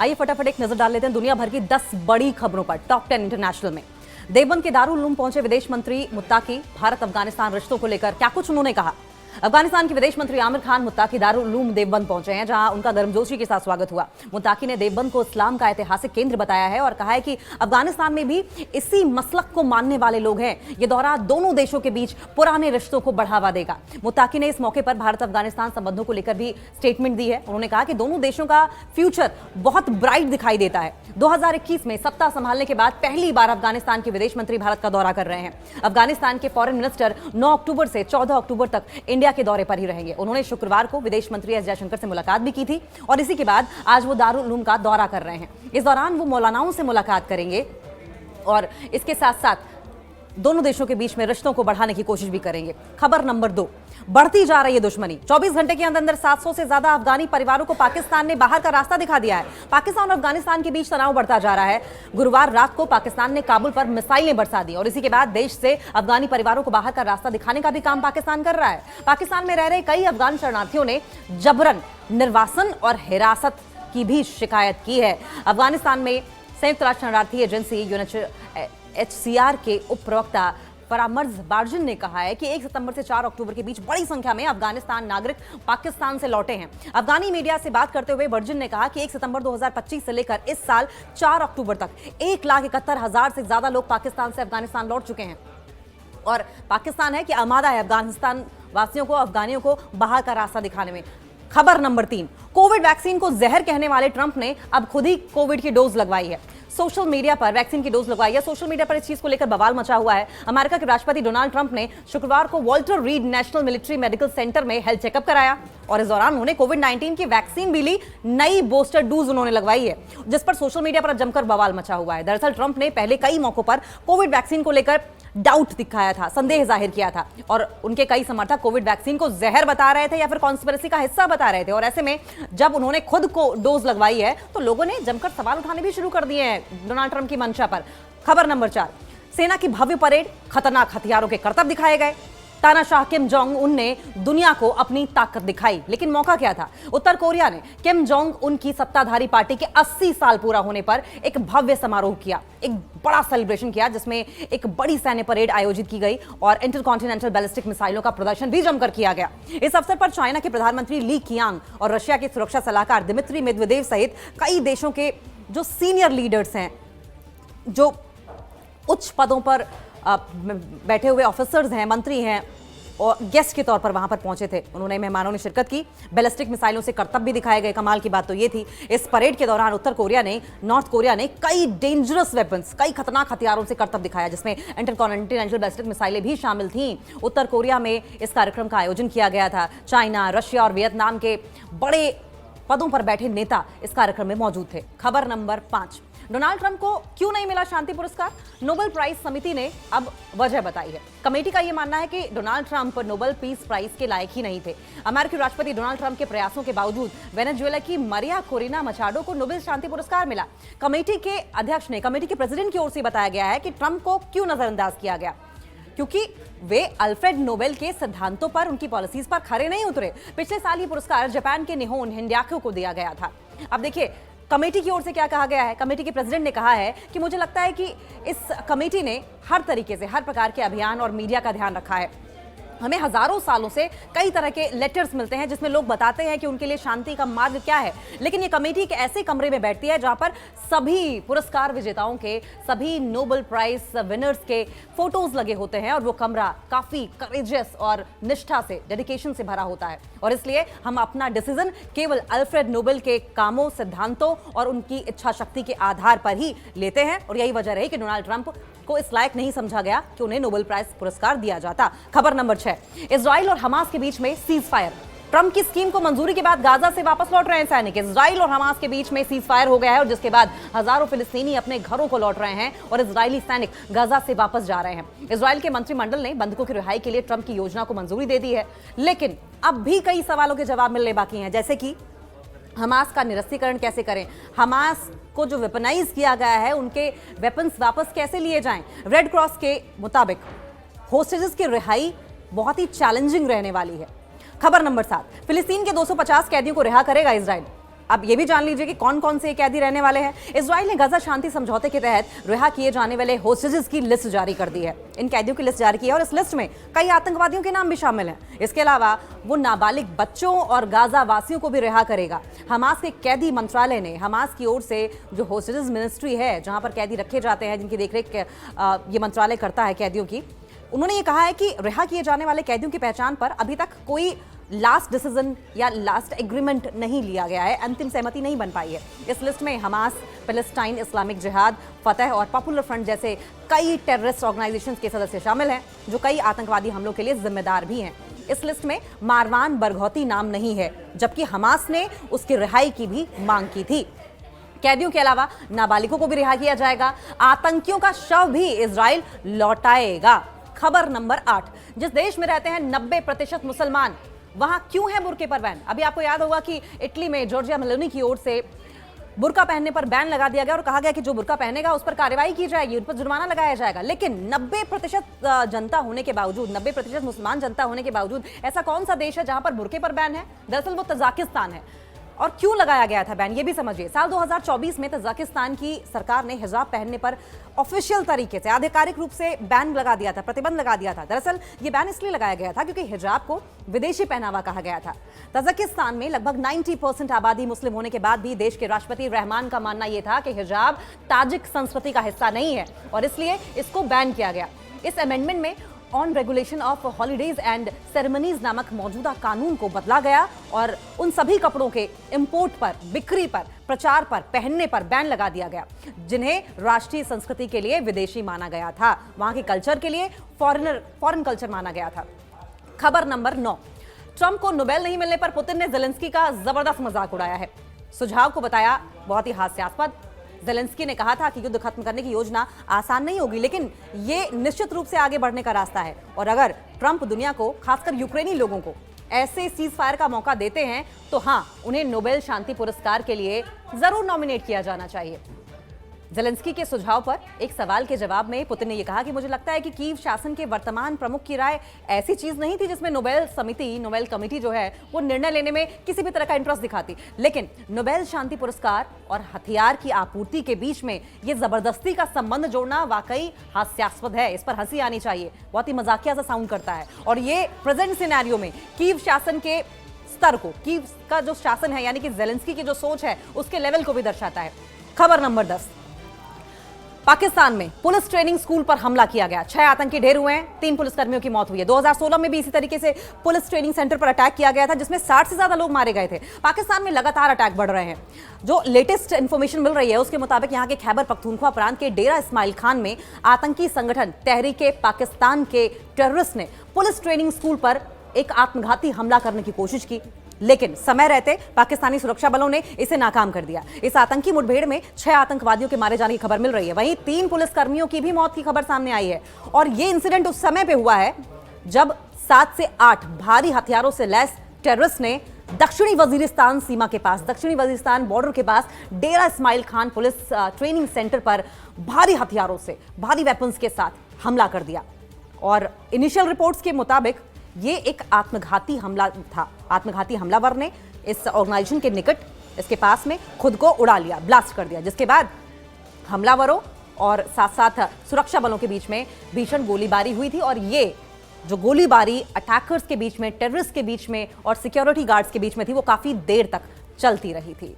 आइए फटाफट एक नजर डाल लेते हैं दुनिया भर की 10 बड़ी खबरों पर। टॉप 10 इंटरनेशनल में देवबंद के दारुल उलूम पहुंचे विदेश मंत्री मुत्ताकी। भारत अफगानिस्तान रिश्तों को लेकर क्या कुछ उन्होंने कहा। अफगानिस्तान के विदेश मंत्री आमिर खान मुत्ताकी दारुल उलूम देवबंद पहुंचे हैं, जहां उनका गर्मजोशी के साथ स्वागत हुआ। मुत्ताकी ने देवबंद को इस्लाम का ऐतिहासिक केंद्र बताया है और कहा है कि अफगानिस्तान में भी इसी मसलक को मानने वाले लोग हैं। ये दौरा दोनों देशों के बीच पुराने रिश्तों को बढ़ावा देगा। मुत्ताकी ने इस मौके पर भारत अफगानिस्तान संबंधों को लेकर भी स्टेटमेंट दी है। उन्होंने कहा कि दोनों देशों का फ्यूचर बहुत ब्राइट दिखाई देता है। 2021 में सत्ता संभालने के बाद पहली बार अफगानिस्तान के विदेश मंत्री भारत का दौरा कर रहे हैं। अफगानिस्तान के फॉरेन मिनिस्टर 9 अक्टूबर से 14 अक्टूबर तक इंडिया के दौरे पर ही रहेंगे। उन्होंने शुक्रवार को विदेश मंत्री एस जयशंकर से मुलाकात भी की थी और इसी के बाद आज वो दारुल उलूम का दौरा कर रहे हैं। इस दौरान वो मौलानाओं से मुलाकात करेंगे और इसके साथ साथ दोनों देशों के बीच में रिश्तों को बढ़ाने की कोशिश भी करेंगे। खबर नंबर 2, बढ़ती जा रही है दुश्मनी। 24 घंटे के अंदर 700 से ज्यादा अफगानी परिवारों को पाकिस्तान ने बाहर का रास्ता दिखा दिया है। पाकिस्तान और अफगानिस्तान के बीच तनाव बढ़ता जा रहा है। गुरुवार रात को पाकिस्तान ने काबुल पर मिसाइलें बरसा दी और इसी के बाद देश से अफगानी परिवारों को बाहर का रास्ता दिखाने का भी काम पाकिस्तान कर रहा है। पाकिस्तान में रह रहे कई अफगान शरणार्थियों ने जबरन निर्वासन और हिरासत की भी शिकायत की है। अफगानिस्तान में संयुक्त राष्ट्र शरणार्थी एजेंसी UNHCR के उप प्रवक्ता फरामर्ज बार्जिन ने कहा है कि 1 सितंबर से 4 अक्टूबर के बीच बड़ी संख्या में अफगानिस्तान नागरिक पाकिस्तान से लौटे हैं। अफगानी मीडिया से बात करते हुए बार्जिन ने कहा कि 1 सितंबर 2025 से लेकर इस साल 4 अक्टूबर तक 1,71,000 से ज्यादा लोग पाकिस्तान से अफगानिस्तान लौट चुके हैं और पाकिस्तान है कि आमादा है अफगानिस्तान वासियों को, अफगानियों को बाहर का रास्ता दिखाने में। खबर नंबर 3, कोविड वैक्सीन को जहर कहने वाले ट्रंप ने अब खुद ही कोविड की डोज लगवाई है। सोशल मीडिया पर वैक्सीन की डोज लगवाई है। सोशल मीडिया पर इस चीज को लेकर बवाल मचा हुआ है। अमेरिका के राष्ट्रपति डोनाल्ड ट्रंप ने शुक्रवार को Walter read national military medical centre में हेल्थ चेकअप कराया और इस दौरान उन्होंने कोविड-19 की वैक्सीन भी ली। नई बूस्टर डोज उन्होंने लगवाई है, जिस पर सोशल मीडिया पर जमकर बवाल मचा हुआ है। दरअसल ट्रंप ने पहले कई मौकों पर कोविड वैक्सीन को लेकर डाउट दिखाया था, संदेह जाहिर किया था और उनके कई समर्थक कोविड वैक्सीन को जहर बता रहे थे या फिर कॉन्स्पिरेसी का हिस्सा बता रहे थे। और ऐसे में जब उन्होंने खुद को डोज लगवाई है तो लोगों ने जमकर सवाल उठाने भी शुरू कर दिए हैं डोनाल्ड ट्रंप की मंशा पर। खबर नंबर 4, सेना की भव्य परेड, खतरनाक हथियारों के करतब दिखाए गए। तानाशाह किम जोंग उन ने दुनिया को अपनी ताकत दिखाई, लेकिन मौका क्या था? उत्तर कोरिया ने किम जोंग उन की सत्ताधारी पार्टी के 80 साल पूरा होने पर एक भव्य समारोह किया, एक बड़ा सेलिब्रेशन किया जिसमें एक बड़ी सैन्य परेड आयोजित की गई और इंटरकॉन्टिनेंटल बैलिस्टिक मिसाइलों का प्रदर्शन भी जमकर किया गया। इस अवसर पर चाइना के प्रधानमंत्री ली कियांग और रशिया के सुरक्षा सलाहकार दिमित्री मेदवेदेव सहित कई देशों के जो सीनियर लीडर्स हैं, जो उच्च पदों पर बैठे हुए ऑफिसर्स हैं, मंत्री हैं और गेस्ट के तौर पर वहां पर पहुंचे थे। उन्होंने मेहमानों ने शिरकत की। बैलिस्टिक मिसाइलों से करतब भी दिखाए गए। कमाल की बात तो ये थी, इस परेड के दौरान नॉर्थ कोरिया ने कई डेंजरस वेपन्स, कई खतरनाक हथियारों से करतब दिखाया, जिसमें इंटरकॉन्टिनेंटल बैलिस्टिक मिसाइलें भी शामिल थीं। उत्तर कोरिया में इस कार्यक्रम का आयोजन किया गया था। चाइना, रशिया और वियतनाम के बड़े पदों पर बैठे नेता इस कार्यक्रम में मौजूद थे। खबर नंबर 5, डोनाल्ड ट्रंप को क्यों नहीं मिला शांति पुरस्कार? नोबेल प्राइज समिति ने अब वजह बताई है। कमेटी का यह मानना है कि Donald Trump Nobel peace prize के लायक ही नहीं थे। अमेरिकी राष्ट्रपति डोनाल्ड ट्रंप के प्रयासों के बावजूद वेनेजुएला की मरिया कोरिना मचाडो को नोबेल शांति पुरस्कार मिला। कमेटी के अध्यक्ष ने, कमेटी के प्रेसिडेंट की ओर से बताया गया है कि ट्रंप को क्यों नजरअंदाज किया गया, क्योंकि वे अल्फ्रेड नोबेल के सिद्धांतों पर, उनकी पॉलिसीज पर खरे नहीं उतरे। पिछले साल ये पुरस्कार जापान के निहोन हिंडाक्यो को दिया गया था। अब देखिए कमेटी की ओर से क्या कहा गया है। कमेटी के प्रेसिडेंट ने कहा है कि मुझे लगता है कि इस कमेटी ने हर तरीके से, हर प्रकार के अभियान और मीडिया का ध्यान रखा है। हमें हजारों सालों से कई तरह के लेटर्स मिलते हैं जिसमें लोग बताते हैं कि उनके लिए शांति का मार्ग क्या है, लेकिन ये कमेटी एक ऐसे कमरे में बैठती है जहां पर सभी पुरस्कार विजेताओं के, सभी नोबेल प्राइज विनर्स के फोटोज लगे होते हैं और वो कमरा काफी करेजियस और निष्ठा से, डेडिकेशन से भरा होता है। और इसलिए हम अपना डिसीजन केवल अल्फ्रेड नोबेल के कामों, सिद्धांतों और उनकी इच्छा शक्ति के आधार पर ही लेते हैं और यही वजह रही कि डोनाल्ड ट्रंप को इस लायक नहीं समझा गया कि उन्हें नोबेल प्राइज पुरस्कार दिया जाता। खबर नंबर 6, इजराइल और हमास के बीच में सीज फायर। ट्रंप की स्कीम को मंजूरी के बाद गाजा से वापस लौट रहे हैं सैनिक। इजराइल और हमास के बीच में सीज फायर हो गया है और जिसके बाद हजारों फिलिस्तीनी अपने घरों को लौट रहे हैं और इजरायली सैनिक गाजा से वापस जा रहे हैं। इजराइल के मंत्रिमंडल ने बंधकों की रिहाई के लिए ट्रंप की योजना को मंजूरी दे दी है, लेकिन अब भी कई सवालों के जवाब मिलने बाकी हैं, जैसे कि हमास का निरस्तीकरण कैसे करें, हमास को जो वेपनाइज किया गया है उनके वेपन्स वापस कैसे लिए जाएं। रेड क्रॉस के मुताबिक होस्टेजेस की रिहाई बहुत ही चैलेंजिंग रहने वाली है। खबर नंबर 7, फिलिस्तीन के 250 कैदियों को रिहा करेगा इजराइल। अब ये भी जान लीजिए कि कौन कौन से कैदी रहने वाले हैं। इजराइल ने गजा शांति समझौते के तहत रिहा किए जाने वाले होस्टेजेस की लिस्ट जारी कर दी है। इन कैदियों की लिस्ट जारी की है और इस लिस्ट में कई आतंकवादियों के नाम भी शामिल हैं। इसके अलावा वो नाबालिग बच्चों और गाजा वासियों को भी रिहा करेगा। हमास के कैदी मंत्रालय ने हमास की ओर से जो होस्टेजेस मिनिस्ट्री है, जहां पर कैदी रखे जाते हैं, जिनकी देखरेख ये मंत्रालय करता है कैदियों की, उन्होंने ये कहा है कि रिहा किए जाने वाले कैदियों की पहचान पर अभी तक कोई लास्ट डिसीजन या लास्ट एग्रीमेंट नहीं लिया गया है, अंतिम सहमति नहीं बन पाई है। इस लिस्ट में हमास, पैलेस्टाइन इस्लामिक जिहाद, फतह और पॉपुलर फ्रंट जैसे कई टेररिस्ट ऑर्गेनाइजेशंस के सदस्य शामिल हैं, जो कई आतंकवादी हमलों के लिए जिम्मेदार भी हैं। इस लिस्ट में मारवान बरघौती नाम नहीं है, जबकि हमास ने उसकी रिहाई की भी मांग की थी। कैदियों के अलावा नाबालिगों को भी रिहा किया जाएगा। आतंकियों का शव भी इजराइल लौटाएगा। खबर नंबर 8, जिस देश में रहते हैं 90% मुसलमान, वहां क्यों है बुर्के पर बैन? अभी आपको याद होगा कि इटली में जॉर्जिया मेलोनी की ओर से बुर्का पहनने पर बैन लगा दिया गया और कहा गया कि जो बुर्का पहनेगा उस पर कार्रवाई की जाएगी, उन पर जुर्माना लगाया जाएगा। लेकिन 90% जनता होने के बावजूद, 90% मुसलमान जनता होने के बावजूद ऐसा कौन सा देश है जहां पर बुर्के पर बैन है? दरअसल वो तजाकिस्तान है। और क्यों लगाया गया था बैन, ये भी समझिए। साल 2024 में तजाकिस्तान की सरकार ने हिजाब पहनने पर ऑफिशियल तरीके से, आधिकारिक रूप से बैन लगा दिया था, प्रतिबंध लगा दिया था। दरअसल ये बैन इसलिए लगाया गया था क्योंकि हिजाब को विदेशी पहनावा कहा गया था। तजाकिस्तान में लगभग 90% आबादी मुस्लिम होने के बाद भी देश के राष्ट्रपति रहमान का मानना यह था कि हिजाब ताजिक संस्कृति का हिस्सा नहीं है और इसलिए इसको बैन किया गया। इस अमेंडमेंट में on regulation of holidays and ceremonies नामक मौजूदा कानून को बदला गया और उन सभी कपड़ों के इंपोर्ट पर, बिक्री पर, प्रचार पर, पहनने पर बैन लगा दिया गया जिन्हें राष्ट्रीय संस्कृति के लिए विदेशी माना गया था, वहां के कल्चर के लिए फॉरेन कल्चर माना गया था। खबर नंबर 9, ट्रंप को नोबेल नहीं मिलने पर पुतिन ने जेलेंस्की का जबरदस्त मजाक उड़ाया है। सुझाव को बताया बहुत ही हास्यास्पद। जेलेंस्की ने कहा था कि युद्ध खत्म करने की योजना आसान नहीं होगी, लेकिन ये निश्चित रूप से आगे बढ़ने का रास्ता है और अगर ट्रंप दुनिया को, खासकर यूक्रेनी लोगों को, ऐसे सीज फायर का मौका देते हैं तो हां, उन्हें नोबेल शांति पुरस्कार के लिए जरूर नॉमिनेट किया जाना चाहिए। जेलेंस्की के सुझाव पर एक सवाल के जवाब में पुतिन ने यह कहा कि मुझे लगता है कि कीव शासन के वर्तमान प्रमुख की राय ऐसी चीज नहीं थी जिसमें नोबेल कमेटी जो है वो निर्णय लेने में किसी भी तरह का इंटरेस्ट दिखाती, लेकिन नोबेल शांति पुरस्कार और हथियार की आपूर्ति के बीच में ये जबरदस्ती का संबंध जोड़ना वाकई हास्यास्पद है। इस पर हंसी आनी चाहिए, बहुत ही मजाकिया सा साउंड करता है और ये प्रेजेंट सिनेरियो में कीव शासन के स्तर को, कीव का जो शासन है यानी कि जेलेंस्की की जो सोच है उसके लेवल को भी दर्शाता है। खबर नंबर 10, पाकिस्तान में पुलिस ट्रेनिंग स्कूल पर हमला किया गया। 6 आतंकी ढेर हुए हैं, 3 पुलिसकर्मियों की मौत हुई है। 2016 में भी इसी तरीके से पुलिस ट्रेनिंग सेंटर पर अटैक किया गया था जिसमें 60 से ज्यादा लोग मारे गए थे। पाकिस्तान में लगातार अटैक बढ़ रहे हैं। जो लेटेस्ट इंफॉर्मेशन मिल रही है उसके मुताबिक यहाँ के खैबर पख्तूनख्वा प्रांत के डेरा इस्माइल खान में आतंकी संगठन तहरीके पाकिस्तान के टेररिस्ट ने पुलिस ट्रेनिंग स्कूल पर एक आत्मघाती हमला करने की कोशिश की, लेकिन समय रहते पाकिस्तानी सुरक्षा बलों ने इसे नाकाम कर दिया। इस आतंकी मुठभेड़ में 6 आतंकवादियों के मारे जाने की खबर मिल रही है। वहीं 3 पुलिसकर्मियों की भी मौत की खबर सामने आई है और यह इंसिडेंट उस समय पे हुआ है जब 7 से 8 भारी हथियारों से लैस टेररिस्ट ने दक्षिणी वजीरिस्तान सीमा के पास, दक्षिणी वजीरिस्तान बॉर्डर के पास Dera Ismail Khan police training centre पर भारी हथियारों से, भारी वेपन्स के साथ हमला कर दिया और इनिशियल रिपोर्ट्स के मुताबिक ये एक आत्मघाती हमला था। आत्मघाती हमलावर ने इस ऑर्गेनाइजेशन के निकट, इसके पास में खुद को उड़ा लिया, ब्लास्ट कर दिया, जिसके बाद हमलावरों और साथ साथ सुरक्षा बलों के बीच में भीषण गोलीबारी हुई थी और ये जो गोलीबारी अटैकर्स के बीच में, टेररिस्ट के बीच में और सिक्योरिटी गार्ड्स के बीच में थी वो काफी देर तक चलती रही थी।